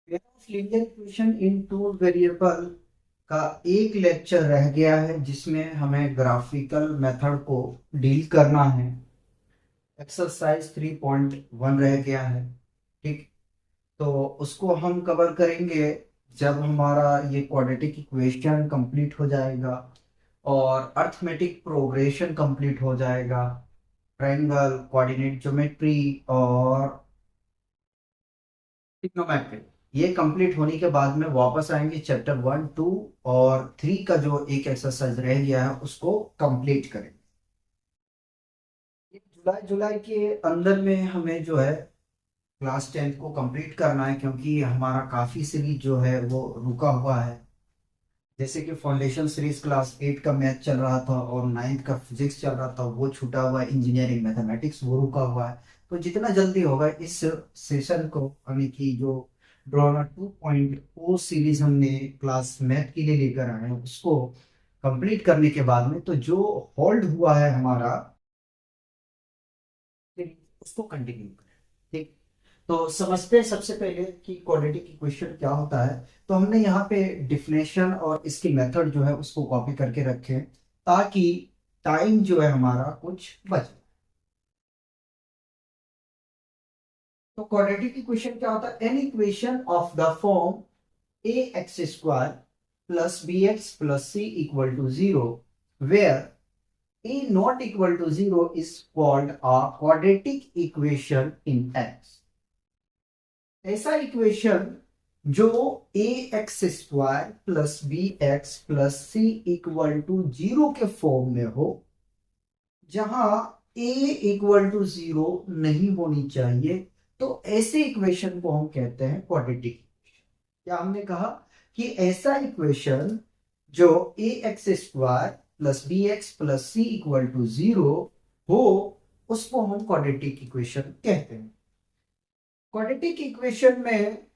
Linear equation in two variable का एक lecture रह गया है जिसमें हमें ग्राफिकल मेथड को डील करना है। एक्सरसाइज 3.1 रह गया है। ठीक, तो उसको हम कवर करेंगे जब हमारा ये क्वाड्रेटिक इक्वेशन कंप्लीट हो जाएगा और अर्थमेटिक प्रोग्रेशन कंप्लीट हो जाएगा, ट्रायंगल कोऑर्डिनेट ज्योमेट्री और ट्रिग्नोमेट्री ये कंप्लीट होने के बाद में वापस आएंगे चैप्टर 1, 2 और 3 का जो एक एक्सरसाइज रह गया है उसको कंप्लीट करेंगे। जुलाई जुलाई के अंदर में हमें जो है क्लास 10th को कंप्लीट करना है क्योंकि हमारा काफी सीरीज जो है वो रुका हुआ है। जैसे कि फाउंडेशन सीरीज क्लास 8 का मैथ चल रहा था और 9th का फिजिक्स चल रहा था, वो छूटा हुआ है। इंजीनियरिंग मैथमेटिक्स वो रुका हुआ है। तो जितना जल्दी होगा इस सेशन को, यानी कि जो ड्रॉना 2.0 सीरीज हमने क्लास मैथ के लिए लेकर आए हैं उसको कंप्लीट करने के बाद में तो जो होल्ड हुआ है हमारा उसको कंटिन्यू करें। ठीक, तो समझते हैं सबसे पहले कि क्वाड्रेटिक इक्वेशन क्या होता है। तो हमने यहाँ पे डिफिनेशन और इसकी मेथड जो है उसको कॉपी करके रखे ताकि टाइम जो है हमारा कुछ बचे। तो क्वाड्रेटिक इक्वेशन क्या होता है? An equation of the form a x square plus b x plus c equal to zero where a not equal to zero is called a quadratic equation in x. ऐसा equation जो a x square plus b x plus c equal to zero के form में हो, जहां ए equal to zero नहीं होनी चाहिए, तो ऐसे इक्वेशन को हम कहते हैं क्वाड्रेटिक। क्या हमने कहा कि ऐसा इक्वेशन जो a x square plus b x plus c equal to zero हो उसको हम क्वाड्रेटिक इक्वेशन कहते हैं। क्वाड्रेटिक इक्वेशन में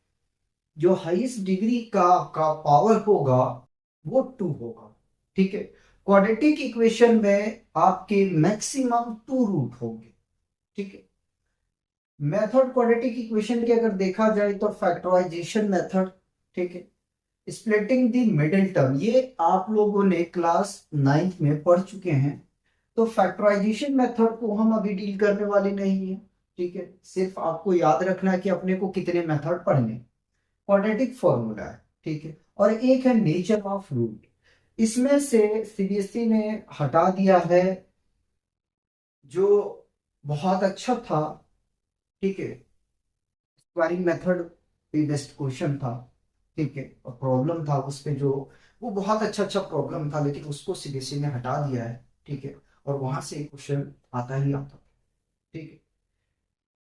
जो हाईएस्ट डिग्री का पावर होगा वो 2 होगा। ठीक है, क्वाड्रेटिक इक्वेशन में आपके मैक्सिमम 2 रूट होंगे। ठीक है, मेथड क्वाड्रेटिक इक्वेशन की अगर देखा जाए तो फैक्टराइजेशन मेथड। ठीक है, स्प्लिटिंग द मिडिल टर्म ये आप लोगों ने क्लास 9th में पढ़ चुके हैं। तो फैक्टराइजेशन मेथड को हम अभी डील करने वाले नहीं है। ठीक है, सिर्फ आपको याद रखना है कि अपने को कितने मेथड पढ़ने। क्वाड्रेटिक फॉर्मूला है। ठीक है, और एक है नेचर ऑफ रूट। इसमें से सीबीएसई ने हटा दिया है जो बहुत अच्छा था। ठीक है, स्क्वायरिंग मेथड पे बेस्ट क्वेश्चन था। ठीक है, और प्रॉब्लम था उस पे जो वो बहुत अच्छा अच्छा प्रॉब्लम था, लेकिन उसको सीबीएसई ने हटा दिया है। ठीक है, और वहां से क्वेश्चन आता ही आता। ठीक है,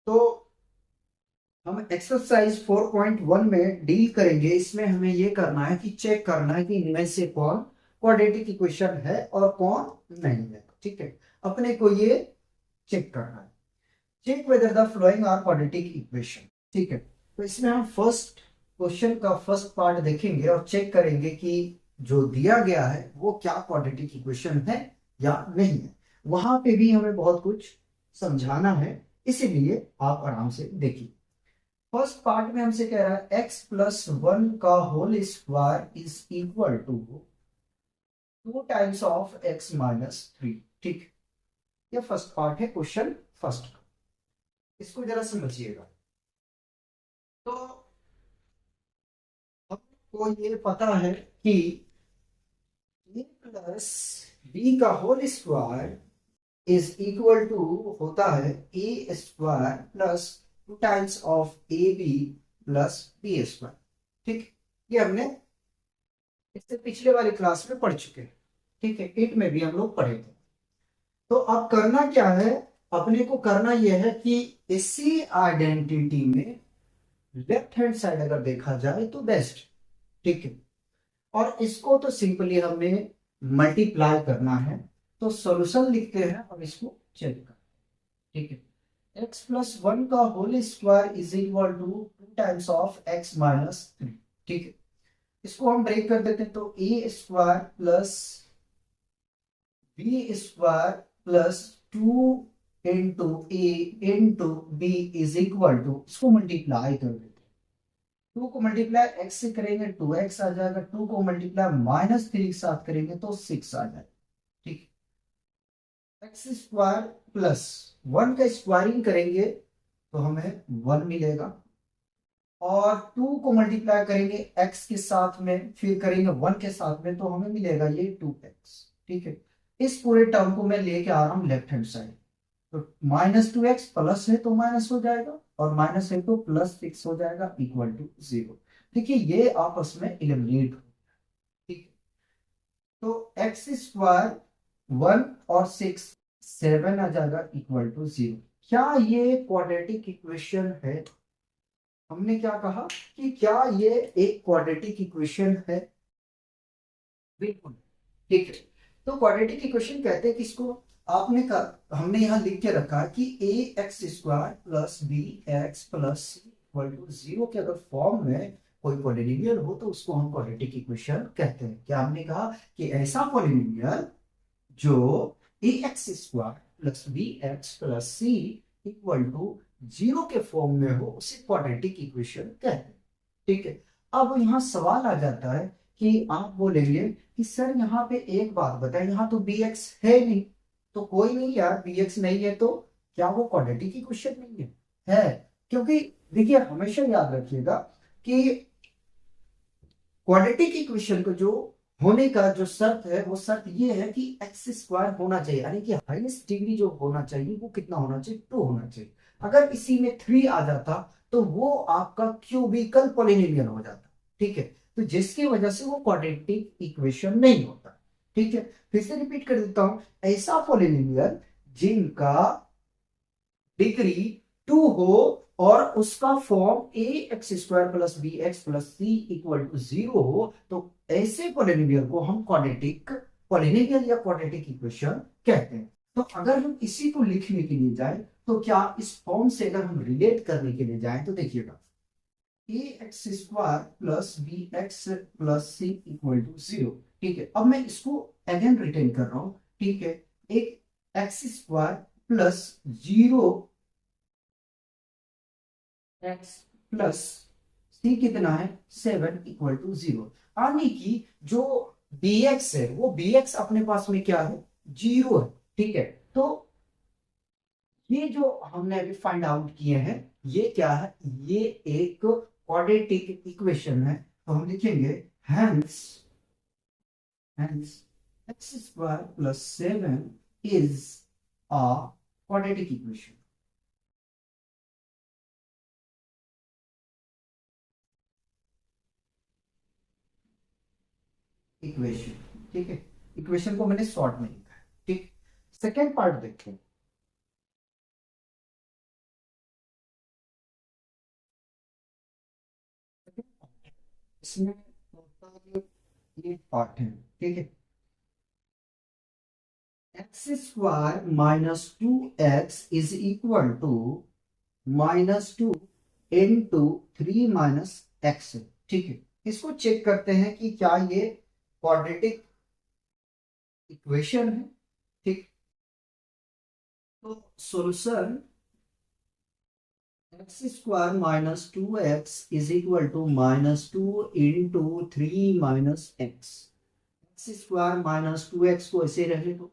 तो हम एक्सरसाइज 4.1 में डील करेंगे। इसमें हमें ये करना है कि चेक करना है कि इनमें से कौन क्वाड्रेटिक इक्वेशन है और कौन नहीं है। ठीक है, अपने को ये चेक करना है। Check whether the following are quadratic equation. ठीक है, तो इसमें हम फर्स्ट क्वेश्चन का फर्स्ट पार्ट देखेंगे और चेक करेंगे कि जो दिया गया है वो क्या क्वाड्रेटिक इक्वेशन है या नहीं है। वहां पे भी हमें बहुत कुछ समझाना है, इसीलिए आप आराम से देखिए। फर्स्ट पार्ट में हमसे कह रहा है x+1 का whole square is equal to 2 times of x-3। ठीक, ये फर्स्ट पार्ट है क्वेश्चन फर्स्ट का। इसको जरा समझिएगा। तो हमको ये पता है कि a प्लस बी का whole square is equal to होता है a square plus 2 times of ab plus b square. ठीक, ये हमने इससे पिछले वाली क्लास में पढ़ चुके हैं। ठीक है, 8 में भी हम लोग पढ़े थे। तो अब करना क्या है? अपने को करना यह है कि इसी आइडेंटिटी में लेफ्ट हैंड साइड अगर देखा जाए तो बेस्ट। ठीक है, और इसको तो सिंपली हमें मल्टीप्लाई करना है। तो सॉल्यूशन लिखते हैं और इसको चेक करते हैं। ठीक है, x+1 का whole square is equal to 2 times of x-3। ठीक है, इसको हम ब्रेक कर देते हैं। तो a square plus b square plus 2 into a into b is equal to, इसको मल्टीप्लाई कर देते हैं। टू को मल्टीप्लाई एक्स से करेंगे 2x आ जाएगा, टू को मल्टीप्लाई -3 के साथ करेंगे तो 6 आ जाएगा। ठीक, एक्स स्क्वायर प्लस 1 का स्क्वायरिंग करेंगे तो हमें 1 मिलेगा, और 2 को मल्टीप्लाई करेंगे x के साथ में, फिर करेंगे 1 के साथ में, तो हमें मिलेगा ये 2x। ठीक है, इस पूरे टर्म को मैं लेके आ रहा हूं लेफ्ट हैंड साइड, तो -2x प्लस है तो माइनस हो जाएगा, और माइनस है तो +6 हो जाएगा, इक्वल टू 0। देखिए ये आपस में एलिमिनेट हो। ठीक है, तो एक्स स्क्वायर 1 और 6 7 आ जाएगा, इक्वल टू 0। क्या ये क्वाड्रेटिक इक्वेशन है? हमने क्या कहा कि क्या ये एक क्वाड्रेटिक इक्वेशन है? बिल्कुल। ठीक है, तो क्वाड्रेटिक इक्वेशन कहते हैं किसको? आपने कहा, हमने यहां लिख के रखा है कि ax² plus bx plus c equal to 0 के अगर फॉर्म में कोई पॉलिनोमियल हो तो उसको हम क्वाड्रेटिक इक्वेशन कहते हैं। क्या हमने कहा कि ऐसा पॉलिनोमियल जो ax² plus bx plus c equal to 0 के फॉर्म में हो उसे क्वाड्रेटिक इक्वेशन कहते हैं। ठीक है, अब यहाँ सवाल आ जाता है कि आप बोलेंगे कि सर यहाँ पे एक बात बताए, यहाँ तो bx है नहीं। तो कोई नहीं यार, bx नहीं है तो क्या वो क्वाड्रेटिक इक्वेशन नहीं है? है, क्योंकि देखिए हमेशा याद रखिएगा कि क्वाड्रेटिक इक्वेशन को जो होने का जो शर्त है वो शर्त ये है कि x² होना चाहिए, यानी कि हाईएस्ट डिग्री जो होना चाहिए वो कितना होना चाहिए? 2 होना चाहिए। अगर इसी में 3 आ जाता तो वो आपका क्यूबिकल पॉलिनोमियल हो जाता। ठीक है, तो जिसकी वजह से वो क्वाड्रेटिक इक्वेशन नहीं होता। ठीक है, फिर से रिपीट कर देता हूं, ऐसा पॉलिनोमियल जिनका डिग्री 2 हो और उसका form ax² plus bx plus c equal to 0 हो, तो ऐसे पॉलिनोमियल को हम क्वाड्रेटिक पॉलिनोमियल या क्वाड्रेटिक इक्वेशन कहते हैं। तो अगर हम इसी को लिखने के लिए जाए तो क्या इस फॉर्म से अगर हम रिलेट करने के लिए जाए तो देखिएगा, ax² plus bx plus c equal to 0। ठीक है, अब मैं इसको अगेन रिटेन कर रहा हूं। ठीक है, एक x² प्लस 0 एक्स प्लस सी कितना है 7 इक्वल टू 0, यानी कि जो bx है वो bx अपने पास में क्या है? 0 है। ठीक है, तो ये जो हमने अभी फाइंड आउट किए हैं ये क्या है? ये एक क्वाड्रेटिक इक्वेशन है। तो हम लिखेंगे hence hence x² plus 7 is a quadratic equation. Equation, ठीक है, इक्वेशन को मैंने शॉर्ट में लिखा है। ठीक, सेकेंड पार्ट देखें। इसमें टोटल ये पार्ट है। ठीक है, x² minus 2x is equal to -2 into 3 minus x. ठीक है, इसको चेक करते हैं कि क्या ये क्वाड्रेटिक इक्वेशन है। ठीक, तो solution x² minus 2x is equal to -2 into 3 minus x. x² minus 2x को ऐसे रहे तो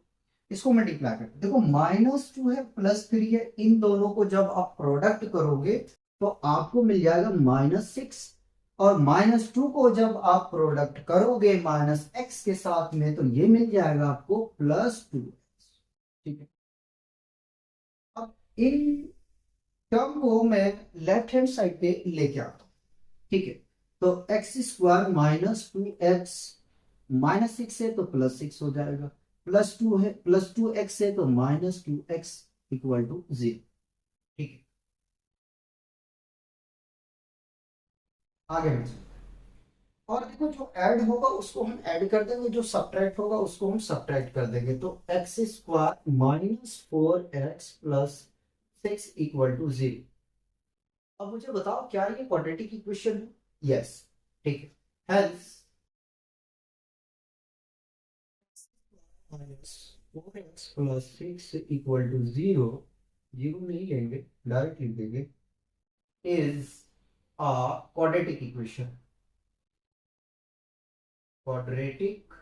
इसको मल्टीप्लाई करते, देखो -2 है +3 है, इन दोनों को जब आप प्रोडक्ट करोगे तो आपको मिल जाएगा -6, और -2 को जब आप प्रोडक्ट करोगे -x के साथ में तो ये मिल जाएगा आपको +2x। ठीक है, अब इन टर्म को मैं लेफ्ट हैंड साइड पे लेके आता हूं। ठीक है, तो x² माइनस 2x -6 है तो +6 हो जाएगा, +2 है, +2x है तो -2x इक्वल टू 0। ठीक है, आगे बढ़ते, और देखो जो ऐड होगा उसको हम ऐड कर देंगे, जो सब्ट्रैक्ट होगा उसको हम सब्ट्रैक्ट कर देंगे, तो x² minus 4x plus 6 equal to 0। अब मुझे बताओ क्या ये क्वाड्रेटिक इक्वेशन है? यस। ठीक है, हेल्स -4x प्लस 6 इक्वल टू 0, 0 नहीं लेंगे डायरेक्ट लिख देंगे, is quadratic equation, quadratic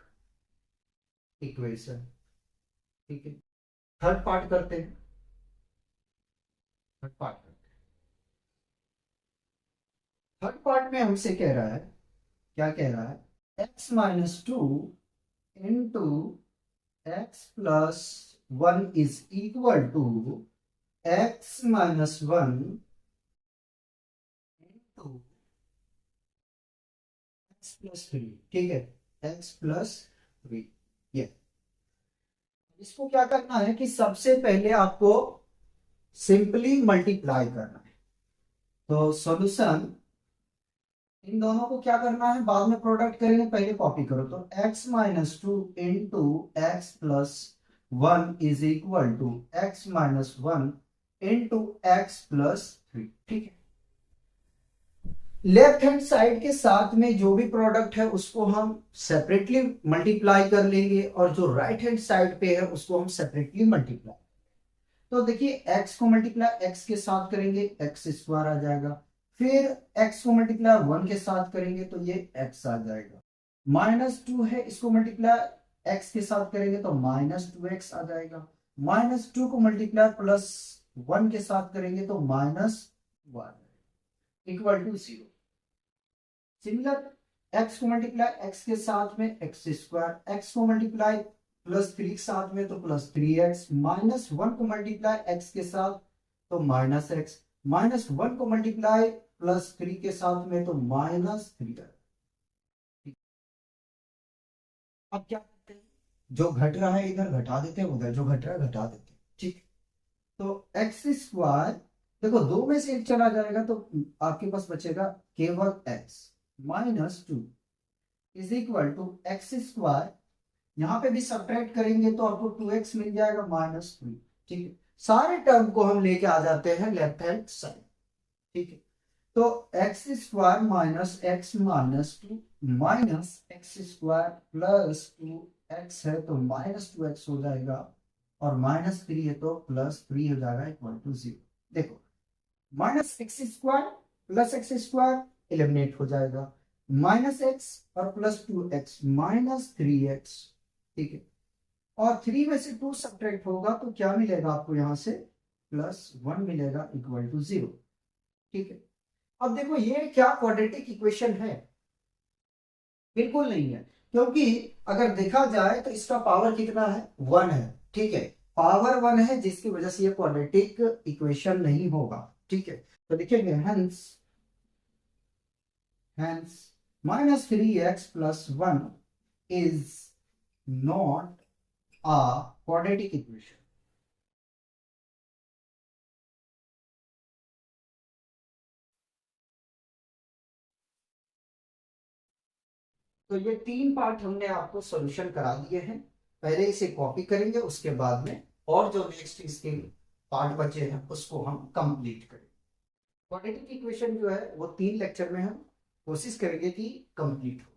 equation. ठीक है, थर्ड पार्ट करते हैं। थर्ड पार्ट करते हैं। थर्ड पार्ट में हमसे कह रहा है, क्या कह रहा है, x minus two into x plus one is equal to x minus one into x plus three. ठीक है, एक्स प्लस थ्री। ये इसको क्या करना है कि सबसे पहले आपको सिंपली मल्टीप्लाई करना है। तो सॉल्यूशन, इन दोनों को क्या करना है, बाद में प्रोडक्ट करेंगे, पहले कॉपी करो। तो x minus two into x plus one is equal to x minus one into x plus three. ठीक है, लेफ्ट हैंड साइड के साथ में जो भी प्रोडक्ट है उसको हम सेपरेटली मल्टीप्लाई कर लेंगे, और जो राइट हैंड साइड पे है उसको हम सेपरेटली मल्टीप्लाई। तो देखिए, x को मल्टीप्लाई x के साथ करेंगे, एक्स स्क्वायर आ जाएगा। फिर x को मल्टीप्लाई वन के साथ करेंगे तो ये x आ जाएगा। माइनस टू है, इसको मल्टीप्लाई x के साथ करेंगे तो माइनस टू एक्स आ जाएगा। माइनस टू को मल्टीप्लाई प्लस वन के साथ करेंगे तो minus one equal to zero. Similar, x को मल्टीप्लाई x के साथ में एक्स स्क्वायर, x को मल्टीप्लाई प्लस थ्री के साथ में तो plus three x, minus one को मल्टीप्लाई एक्स के साथ तो माइनस एक्स, माइनस वन को मल्टीप्लाई प्लस थ्री के साथ में तो माइनस थ्री। अब क्या करते हैं, जो घट रहा है इधर घटा देते हैं, उधर जो घट रहा है घटा देते हैं। ठीक, तो एक्स स्क्वायर, देखो दो में से एक चला जाएगा तो आपके पास बचेगा केवल x, minus two is equal to x square. यहां पे भी सब्ट्रैक्ट करेंगे तो आपको 2x मिल जाएगा माइनस थ्री। ठीक है, सारे टर्म को हम लेके आ जाते हैं लेफ्ट हैंड साइड। ठीक है, तो x square minus x minus to minus x square plus two x है तो माइनस टू एक्स हो जाएगा, और माइनस थ्री है तो प्लस थ्री हो जाएगा इक्वल टू जीरो। देखो, minus x square plus x square eliminate हो जाएगा, माइनस एक्स और plus two x minus three x. ठीक है, और थ्री में से टू सब्ट्रैक्ट होगा तो क्या मिलेगा आपको, यहां से प्लस वन मिलेगा इक्वल टू जीरो। ठीक है, अब देखो ये क्या क्वाड्रेटिक इक्वेशन है? बिल्कुल नहीं है, क्योंकि अगर देखा जाए तो इसका पावर कितना है, वन है। ठीक है, पावर वन है, जिसकी वजह से ये क्वाड्रेटिक इक्वेशन नहीं होगा। ठीक है, तो लिखेंगे hence, hence minus three x plus one is not a quadratic equation। तो ये तीन पार्ट हमने आपको सॉल्यूशन करा दिए हैं। पहले इसे कॉपी करेंगे, उसके बाद में और जो नेक्स्ट इसके पार्ट बचे हैं उसको हम कंप्लीट करेंगे। क्वाड्रेटिक इक्वेशन जो है वो तीन लेक्चर में हम कोशिश करेंगे कि कंप्लीट हो।